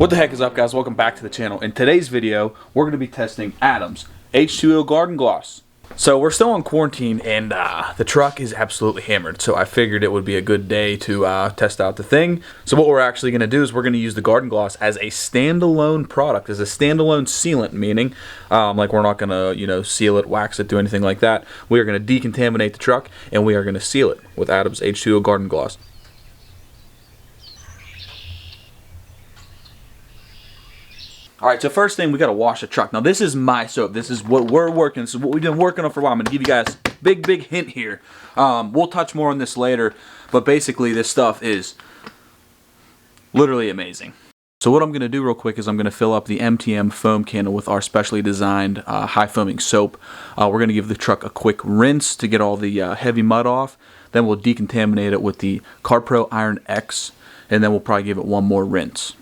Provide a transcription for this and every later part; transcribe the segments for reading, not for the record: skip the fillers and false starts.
What the heck is up, guys? Welcome back to the channel. In today's video, we're going to be testing Adams H2O Guard Gloss. So we're still in quarantine and the truck is absolutely hammered, so I figured it would be a good day to test out the thing. So what we're actually going to do is we're going to use the Guard Gloss as a standalone product, as a standalone sealant, meaning like we're not going to, you know, seal it, wax it, do anything like that. We are going to decontaminate the truck and we are going to seal it with Adams H2O Guard Gloss. Alright, so first thing, we gotta wash the truck. Now this is my soap. This is what we're working, this is what we've been working on for a while. I'm gonna give you guys a big hint here. We'll touch more on this later, but basically this stuff is literally amazing. So what I'm gonna do real quick is I'm gonna fill up the MTM foam can with our specially designed high foaming soap. We're gonna give the truck a quick rinse to get all the heavy mud off. Then we'll decontaminate it with the CarPro Iron X, and then we'll probably give it one more rinse.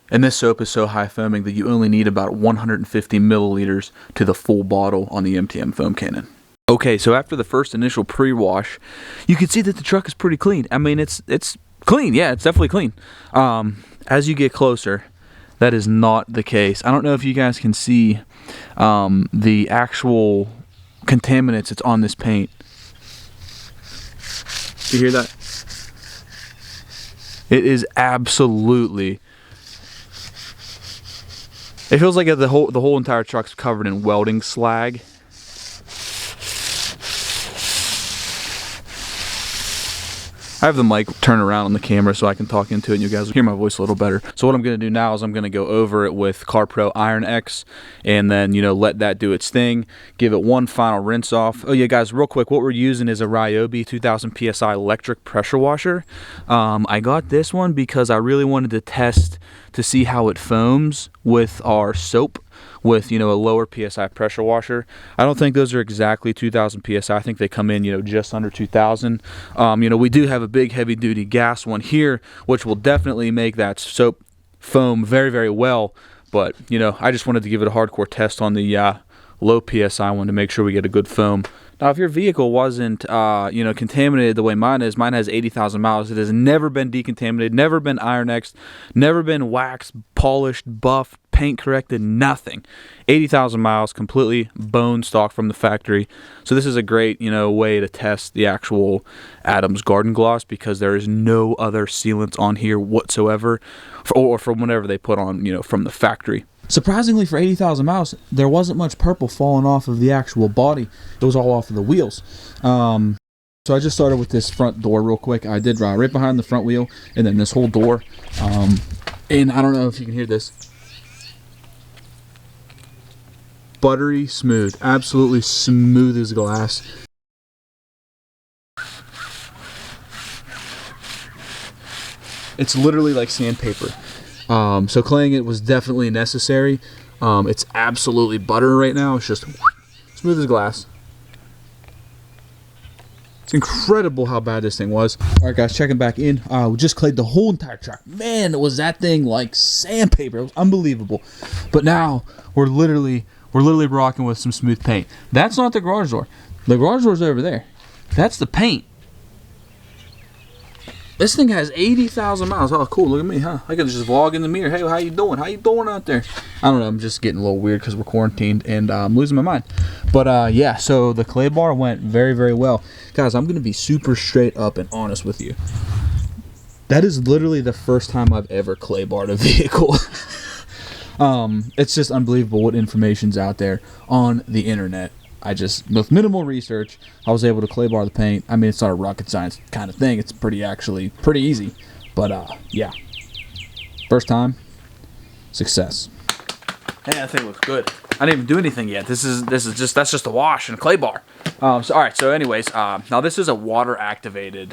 And this soap is so high foaming that you only need about 150 milliliters to the full bottle on the MTM foam cannon. Okay, so after the first initial pre-wash, you can see that the truck is pretty clean. I mean, it's clean. Yeah, it's definitely clean. As you get closer, that is not the case. I don't know if you guys can see the actual contaminants that's on this paint. Do you hear that? It is absolutely... It feels like the whole entire truck's covered in welding slag. I have the mic turned around on the camera so I can talk into it and you guys will hear my voice a little better. So what I'm going to do now is I'm going to go over it with CarPro Iron X and then, you know, let that do its thing. Give it one final rinse off. Oh yeah, guys, real quick, what we're using is a Ryobi 2000 PSI electric pressure washer. I got this one because I really wanted to test to see how it foams with our soap with, you know, a lower PSI pressure washer. I don't think those are exactly 2000 PSI. I think they come in, you know, just under 2000. You know, we do have a big heavy duty gas one here, which will definitely make that soap foam very well. But, you know, I just wanted to give it a hardcore test on the low PSI one to make sure we get a good foam. Now, if your vehicle wasn't, you know, contaminated the way mine is, mine has 80,000 miles. It has never been decontaminated, never been Iron X'd, never been waxed, polished, buffed, paint corrected, nothing. 80,000 miles, completely bone stock from the factory. So this is a great, you know, way to test the actual Adams Garden Gloss because there is no other sealants on here whatsoever, or from whatever they put on, you know, from the factory. Surprisingly, for 80,000 miles, there wasn't much purple falling off of the actual body. It was all off of the wheels. So I just started with this front door real quick. I did right behind the front wheel, and then this whole door. And I don't know if you can hear this. Buttery smooth. Absolutely smooth as glass. It's literally like sandpaper. So claying it was definitely necessary. It's absolutely butter right now. It's just smooth as glass. It's incredible how bad this thing was. Alright guys, checking back in. We just clayed the whole entire truck. Man, was that thing like sandpaper. It was unbelievable. But now we're literally rocking with some smooth paint. That's not the garage door. The garage door's over there. That's the paint. This thing has 80,000 miles. Oh, cool. Look at me, huh? I can just vlog in the mirror. Hey, how you doing? How you doing out there? I don't know. I'm just getting a little weird because we're quarantined and I'm losing my mind. But, yeah, so the clay bar went very well. Guys, I'm going to be super straight up and honest with you. That is literally the first time I've ever clay barred a vehicle. It's just unbelievable what information's out there on the internet. I just, with minimal research, I was able to clay bar the paint. I mean, it's not a rocket science kind of thing. It's pretty easy. But, yeah. First time, success. Hey, that thing looks good. I didn't even do anything yet. That's just a wash and a clay bar. All right, so anyways, now this is a water-activated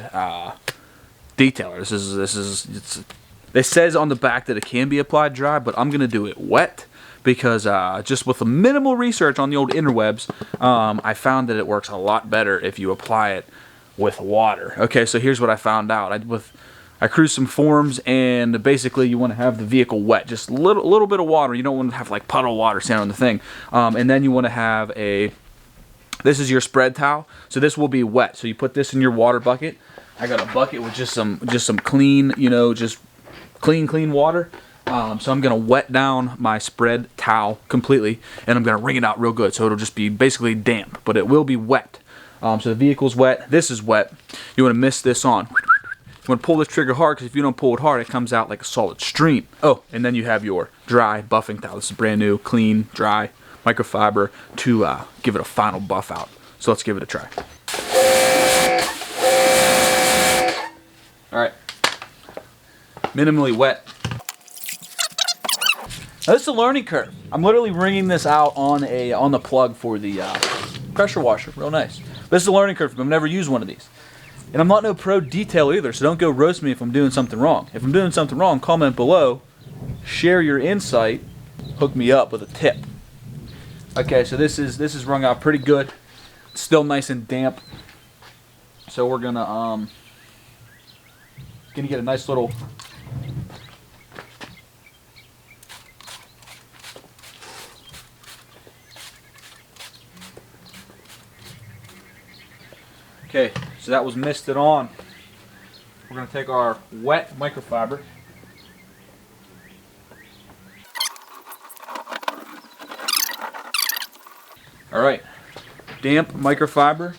detailer. It says on the back that it can be applied dry, but I'm going to do it wet. Because just with a minimal research on the old interwebs, I found that it works a lot better if you apply it with water. Okay, so here's what I found out. I cruised some forums, and basically you want to have the vehicle wet, just a little bit of water. You don't want to have like puddle water standing on the thing. And then you want to have this is your spread towel, so this will be wet. So you put this in your water bucket. I got a bucket with just some clean, you know, just clean water. So I'm gonna wet down my spread towel completely, and I'm gonna wring it out real good, so it'll just be basically damp, but it will be wet. So the vehicle's wet, this is wet. You wanna mist this on. You wanna pull this trigger hard, because if you don't pull it hard, it comes out like a solid stream. Oh, and then you have your dry buffing towel. This is brand new, clean, dry, microfiber to give it a final buff out. So let's give it a try. All right, minimally wet. Now, this is a learning curve. I'm literally wringing this out on the plug for the pressure washer. Real nice. But this is a learning curve. I've never used one of these. And I'm not no pro detailer either, so don't go roast me if I'm doing something wrong. If I'm doing something wrong, comment below, share your insight, hook me up with a tip. Okay, so this is wrung out pretty good. It's still nice and damp. So we're gonna get a nice little Okay, so that was misted on. We're going to take our wet microfiber. Alright, damp microfiber.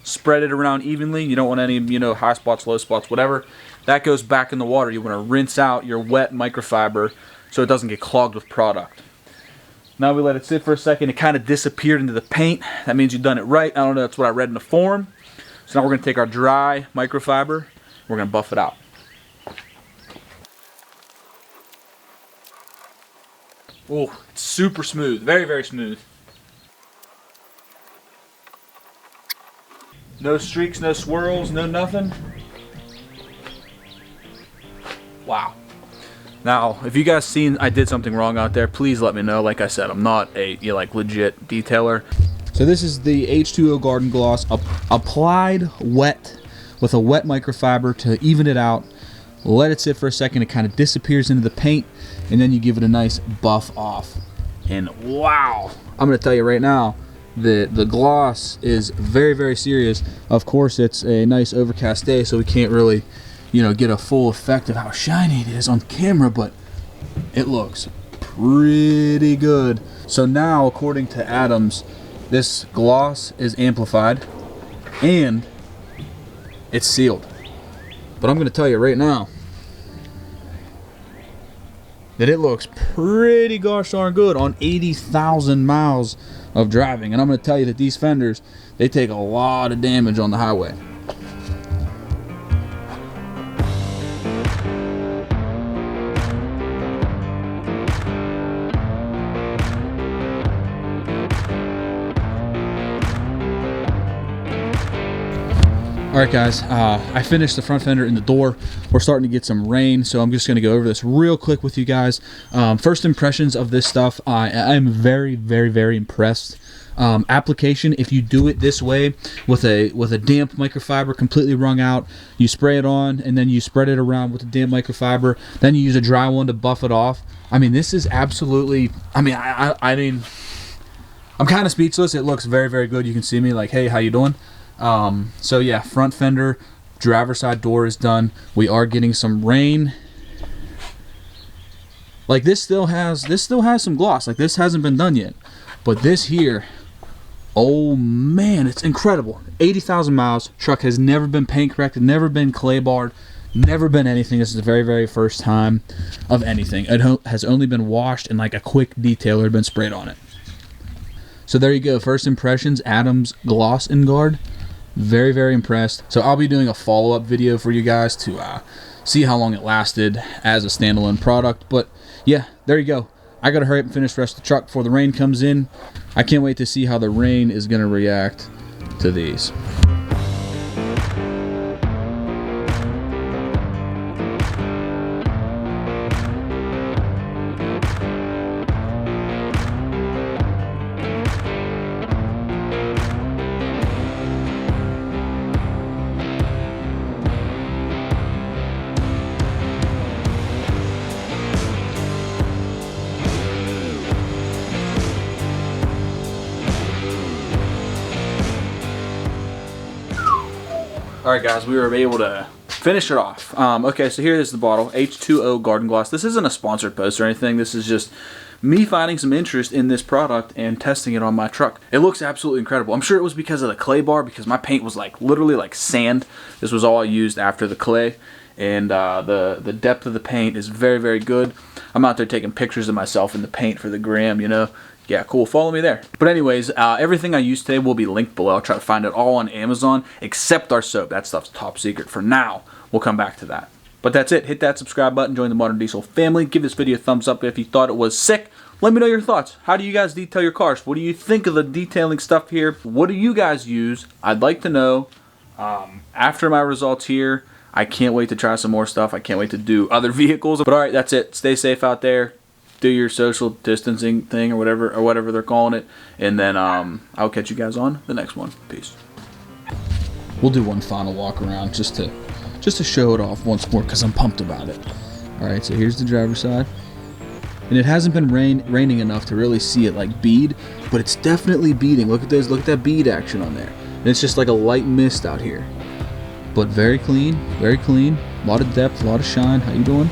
Spread it around evenly. You don't want any, high spots, low spots, whatever. That goes back in the water. You want to rinse out your wet microfiber so it doesn't get clogged with product. Now we let it sit for a second. It kind of disappeared into the paint. That means you've done it right. I don't know, that's what I read in the form. So now we're going to take our dry microfiber, we're going to buff it out. Oh, it's super smooth, very, very smooth. No streaks, no swirls, no nothing. Wow. Now, if you guys seen I did something wrong out there, please let me know. Like I said, I'm not a legit detailer. So this is the H2O Guard Gloss applied wet with a wet microfiber to even it out. Let it sit for a second. It kind of disappears into the paint, and then you give it a nice buff off. And wow, I'm going to tell you right now, the gloss is very, very serious. Of course, it's a nice overcast day, so we can't really, get a full effect of how shiny it is on camera, but it looks pretty good. So now, according to Adams, this gloss is amplified and it's sealed. But I'm going to tell you right now that it looks pretty gosh darn good on 80,000 miles of driving. And I'm going to tell you that these fenders, they take a lot of damage on the highway. Alright guys, I finished the front fender and the door. We're starting to get some rain, so I'm just going to go over this real quick with you guys. First impressions of this stuff, I'm very, very, very impressed. Application, if you do it this way with a damp microfiber completely wrung out, you spray it on and then you spread it around with the damp microfiber, then you use a dry one to buff it off. I mean, this is absolutely, I mean, I'm kind of speechless. It looks very, very good. You can see me like, hey, how you doing? So yeah, front fender, driver's side door is done. We are getting some rain. Like this still has some gloss. Like this hasn't been done yet. But this here, oh man, it's incredible. 80,000 miles. Truck has never been paint corrected, never been clay barred, never been anything. This is the very, very first time of anything. It has only been washed and like a quick detailer had been sprayed on it. So there you go. First impressions, Adams Gloss and Guard. Very, very impressed. So I'll be doing a follow-up video for you guys to see how long it lasted as a standalone product. But yeah, there you go. I gotta hurry up and finish the rest of the truck before the rain comes in. I can't wait to see how the rain is gonna react to these. Alright guys, we were able to finish it off. Okay, so here is the bottle, H2O Guard Gloss. This isn't a sponsored post or anything. This is just me finding some interest in this product and testing it on my truck. It looks absolutely incredible. I'm sure it was because of the clay bar, because my paint was like literally like sand. This was all I used after the clay, and the depth of the paint is very, very good. I'm out there taking pictures of myself in the paint for the gram, you know. Yeah, cool. Follow me there. But anyways, everything I used today will be linked below. I'll try to find it all on Amazon, except our soap. That stuff's top secret for now. We'll come back to that. But that's it. Hit that subscribe button. Join the Modern Diesel family. Give this video a thumbs up if you thought it was sick. Let me know your thoughts. How do you guys detail your cars? What do you think of the detailing stuff here? What do you guys use? I'd like to know. After my results here, I can't wait to try some more stuff. I can't wait to do other vehicles. But all right, that's it. Stay safe out there. Do your social distancing thing or whatever they're calling it, and then I'll catch you guys on the next one. Peace. We'll do one final walk around just to show it off once more because I'm pumped about it. All right, so here's the driver's side, and it hasn't been raining enough to really see it like bead, but it's definitely beading. Look at this. Look at that bead action on there. And it's just like a light mist out here, but very clean, very clean. A lot of depth, a lot of shine. How you doing?